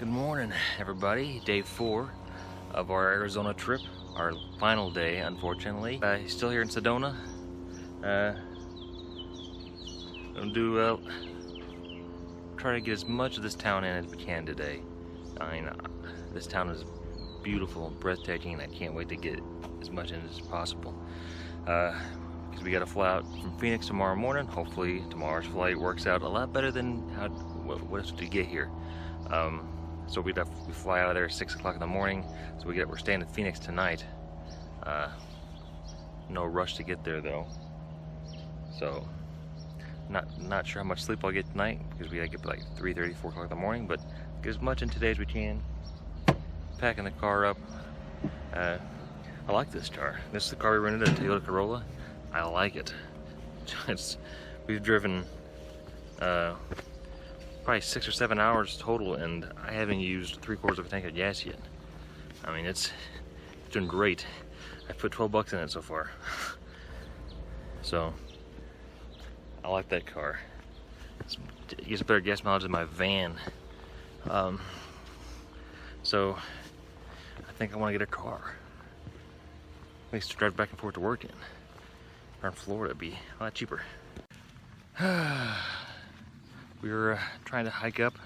Good morning, everybody. Day 4 of our Arizona trip. Our final day, unfortunately. Still here in Sedona. Gonna try to get as much of this town in as we can today. I mean, this town is beautiful and breathtaking, and I can't wait to get as much in as possible. Because we got to fly out from Phoenix tomorrow morning. Hopefully tomorrow's flight works out a lot better than what it's to get here. So we fly out of there at 6 o'clock in the morning. So we're staying in Phoenix tonight. No rush to get there though. So not sure how much sleep I'll get tonight because we gotta get up like 3:30, 4 o'clock in the morning. But get as much in today as we can. Packing the car up. I like this car. This is the car we rented, a Toyota Corolla. I like it. We've driven probably 6 or 7 hours total, and I haven't used 3/4 of a tank of gas yet. I mean, it's doing great. I put 12 bucks in it so far. So I like that car. It gets better gas mileage than my van. So I think I want to get a car. At least to drive back and forth to work in. Around Florida, it'd be a lot cheaper. We were trying to hike up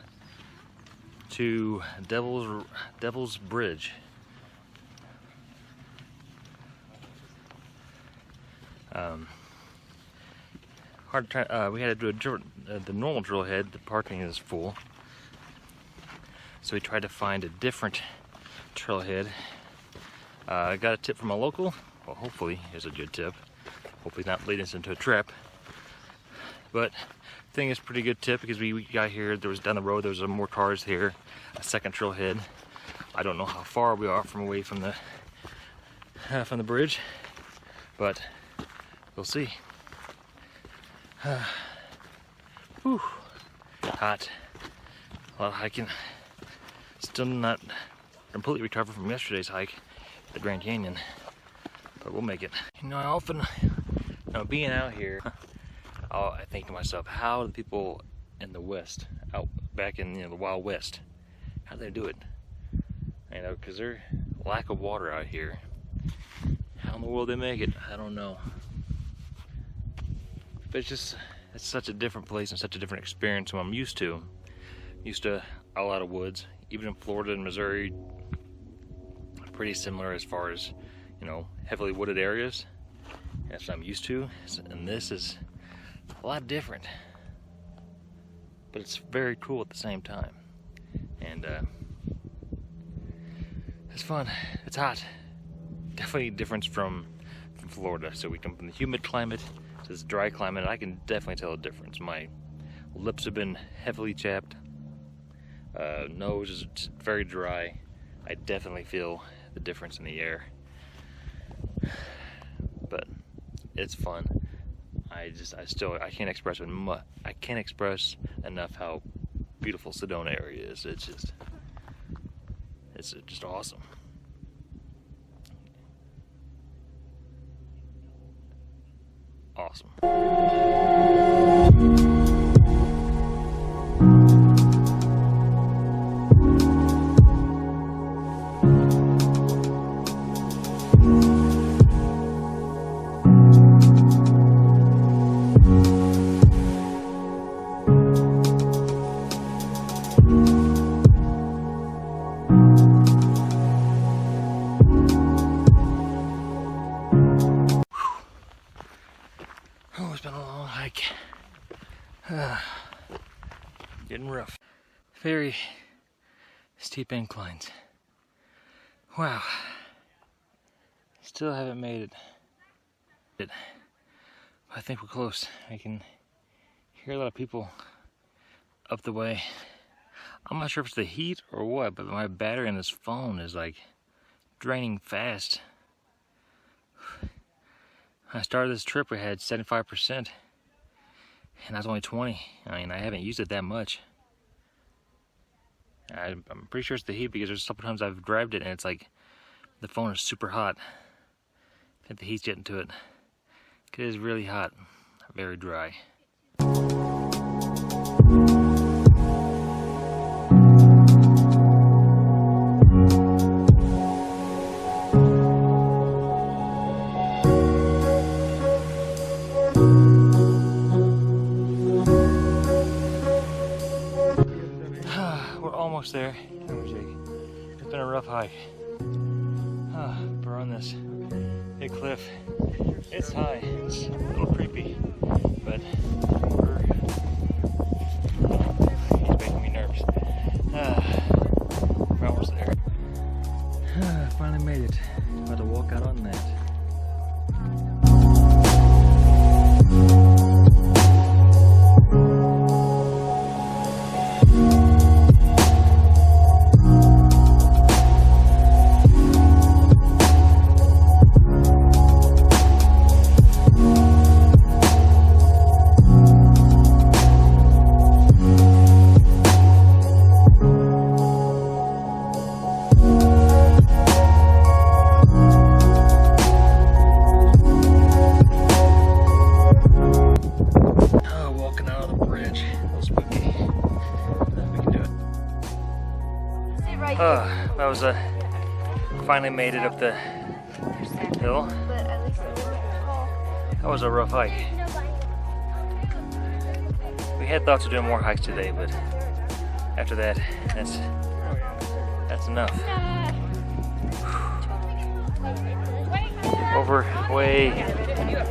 to Devil's Bridge. Hard to try. We had to do the normal drill head. The parking is full, so we tried to find a different trailhead. I got a tip from a local. Well, hopefully it's a good tip. Hopefully it's not leading us into a trap. But I think it's a pretty good tip because we got here, there was down the road, there was more cars here, a second trailhead. I don't know how far we are away from the bridge, but we'll see. Whew, hot, a lot of hiking. Still not completely recovered from yesterday's hike at the Grand Canyon, but we'll make it. You know, I often, being out here, I think to myself, how do the people in the West, out back in the Wild West, how do they do it? You know, because there's lack of water out here. How in the world they make it, I don't know. But it's such a different place and such a different experience from what I'm used to. Used to a lot of woods, even in Florida and Missouri, pretty similar as far as, heavily wooded areas. That's what I'm used to, and this is a lot different, but it's very cool at the same time, and it's fun. It's hot, definitely a difference from Florida. So we come from the humid climate to this dry climate, and I can definitely tell a difference. My lips have been heavily chapped, nose is just very dry. I definitely feel the difference in the air, but it's fun. I can't express enough how beautiful Sedona area is. It's just awesome. Awesome. Oh, it's been a long hike. Getting rough. Very steep inclines. Wow. Still haven't made it. I think we're close. I can hear a lot of people up the way. I'm not sure if it's the heat or what, but my battery on this phone is like draining fast. When I started this trip, we had 75%, and I was only 20. I mean, I haven't used it that much. I'm pretty sure it's the heat because there's a couple times I've grabbed it and it's like the phone is super hot. I think the heat's getting to it. It is really hot, very dry. almost there. It's been a rough hike. We're on this big cliff. It's high. It's a little creepy, but he's making me nervous. We're almost there. Finally made it. About to walk out on that. That was finally made it up the hill. That was a rough hike. We had thoughts of doing more hikes today, but after that, that's enough. Way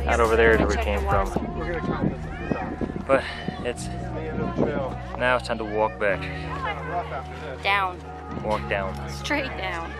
out over there where we came from. But now it's time to walk back. Down. Walk down. Straight down.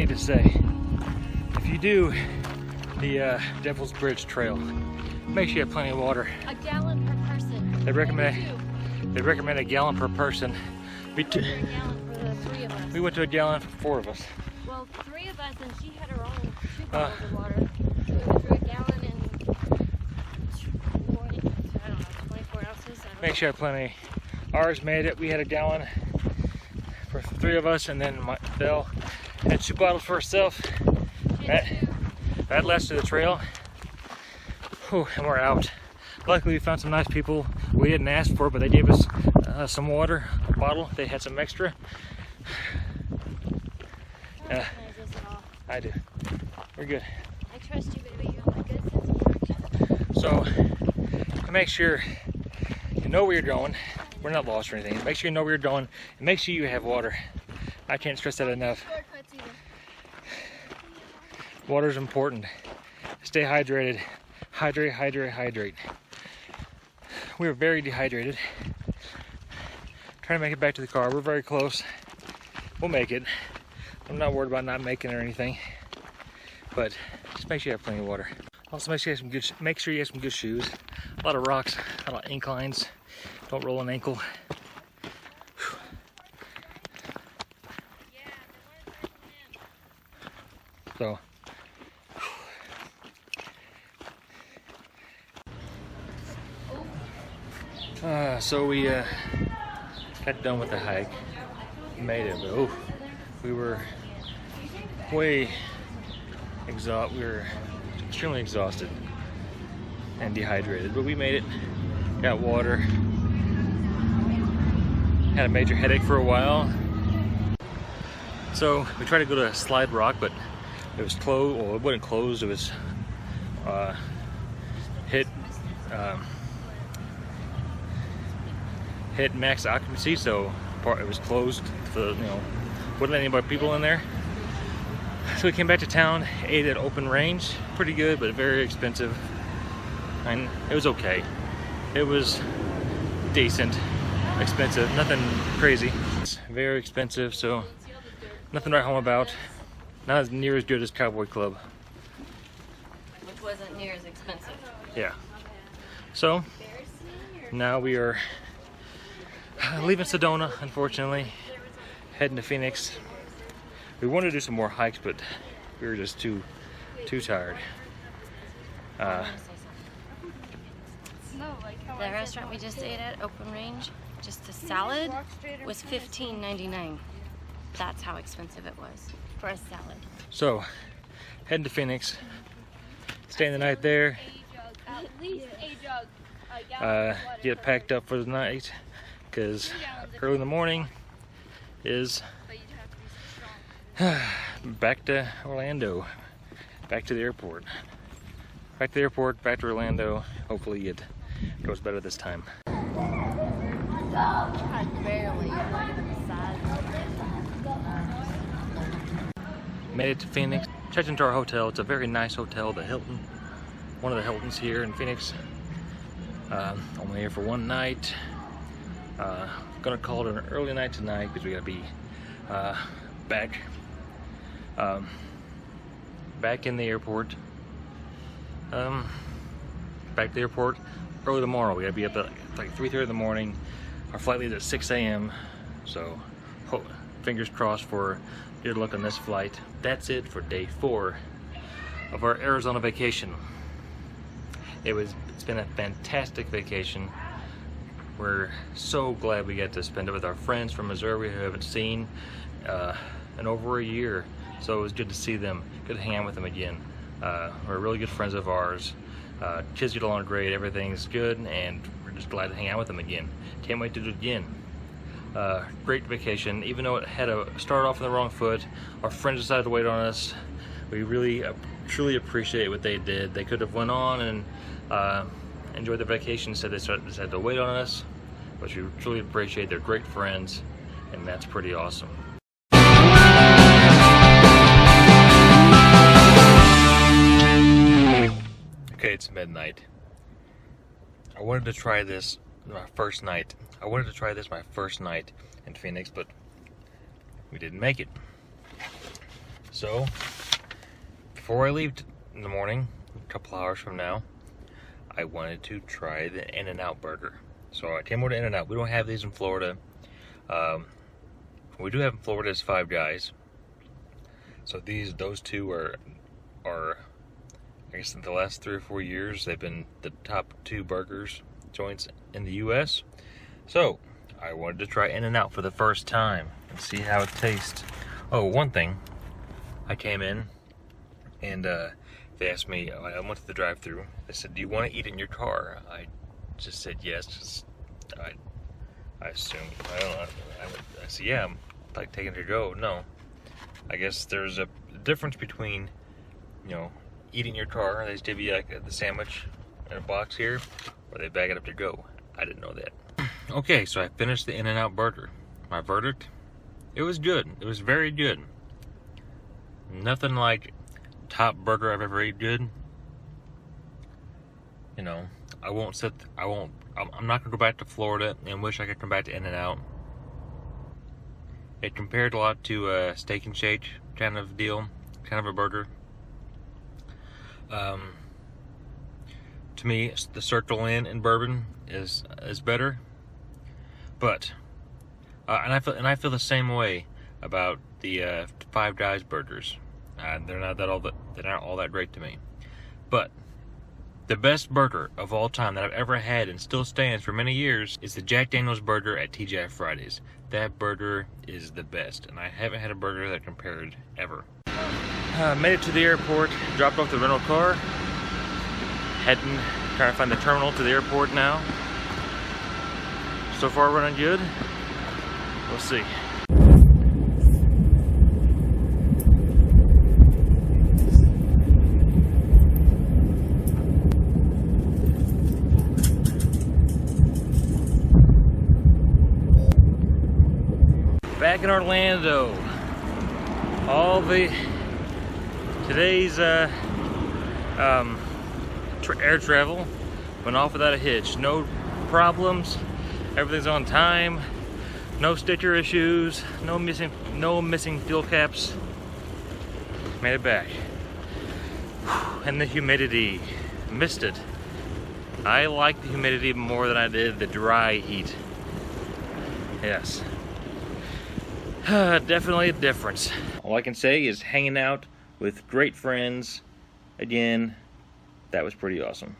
To say, if you do the Devil's Bridge Trail, make sure you have plenty of water. A gallon per person. They recommend a gallon per person. We went to a gallon for the 3 of us. We went to a gallon for 4 of us. Well, 3 of us, and she had her own 2 bottles of water. So we went through a gallon and 24 ounces. Make sure you have plenty. Ours made it. We had a gallon for 3 of us, and then Belle had 2 bottles for herself. That lasted the trail. Whew, and we're out. Luckily, we found some nice people. We didn't ask for it, but they gave us some water, a bottle. They had some extra. I do. We're good. I trust you, baby. You have a good sense of direction. So, make sure you know where you're going. We're not lost or anything. Make sure you know where you're going, and make sure you have water. I can't stress that enough. Water is important. Stay hydrated. Hydrate, hydrate, hydrate. We were very dehydrated. Trying to make it back to the car. We're very close. We'll make it. I'm not worried about not making it or anything. But just make sure you have plenty of water. Also make sure you have some good shoes. A lot of rocks, a lot of inclines. Don't roll an ankle. So So we got done with the hike, made it, but oh, we were way exhausted. We were extremely exhausted and dehydrated, but we made it. Got water. Had a major headache for a while. So we tried to go to Slide Rock, but it was closed. Well, it wasn't closed. It was hit max occupancy, so it was closed for, wouldn't let any people in there. So we came back to town, ate at open range. Pretty good, but very expensive. And it was okay. It was decent, expensive, nothing crazy. It's very expensive, so nothing to write home about. Not as near as good as Cowboy Club. Which wasn't near as expensive. Yeah. So now we are leaving Sedona, unfortunately, heading to Phoenix. We wanted to do some more hikes, but we were just too tired. The restaurant we just ate at, Open Range, just a salad was $15.99. That's how expensive it was for a salad. So, heading to Phoenix, staying the night there, get packed up for the night, because early in the morning is back to Orlando, back to the airport. Back to the airport, back to Orlando. Hopefully it goes better this time. Made it to Phoenix, checked into our hotel. It's a very nice hotel, the Hilton. One of the Hiltons here in Phoenix. Only here for one night. Gonna call it an early night tonight because we gotta be back in the airport. Back to the airport early tomorrow. We gotta be up at like 3:30 in the morning. Our flight leaves at 6 a.m. So fingers crossed for good luck on this flight. That's it for day 4 of our Arizona vacation. It's been a fantastic vacation. We're so glad we got to spend it with our friends from Missouri who we haven't seen in over a year. So it was good to see them, good to hang out with them again. We're really good friends of ours. Kids get along great, everything's good, and we're just glad to hang out with them again. Can't wait to do it again. Great vacation, even though it had to start off on the wrong foot. Our friends decided to wait on us. We really truly appreciate what they did. They could have went on and enjoyed their vacation, instead they decided to wait on us, but we truly appreciate. They're great friends, and that's pretty awesome. Okay, it's midnight. I wanted to try this my first night. My first night in Phoenix, but we didn't make it. So, before I leave in the morning, a couple hours from now, I wanted to try the In-N-Out burger. So I came over to In-N-Out. We don't have these in Florida. We do have in Florida is Five Guys. So those two are I guess in the last 3 or 4 years, they've been the top 2 burgers joints in the U.S. So I wanted to try In-N-Out for the first time and see how it tastes. Oh, one thing, I came in and they asked me, I went to the drive-thru. They said, "Do you want to eat in your car?" I just said yes. I assumed, I don't know. I said, yeah, I'm like taking it to go. No, I guess there's a difference between, eating in your car. They just give you like the sandwich in a box here, or they bag it up to go. I didn't know that. Okay, so I finished the In-N-Out burger. My verdict? It was good. It was very good. Nothing like top burger I've ever ate good. I'm not gonna go back to Florida and wish I could come back to In-N-Out. It compared a lot to a Steak and Shake kind of deal, kind of a burger. To me, the Circle Inn in Bourbon is better, but and I feel the same way about the Five Guys burgers. They're not all that great to me, but The best burger of all time that I've ever had and still stands for many years is the Jack Daniel's burger at TGI Fridays. That burger is the best, and I haven't had a burger that compared ever. Made it to the airport, dropped off the rental car, heading, trying to find the terminal to the airport now. So far running good. We'll see. Back in Orlando, today's air travel went off without a hitch. No problems, everything's on time, no sticker issues, no missing fuel caps. Made it back. And the humidity, missed it. I like the humidity more than I did the dry heat. Yes. Definitely a difference. All I can say is hanging out with great friends. Again, that was pretty awesome.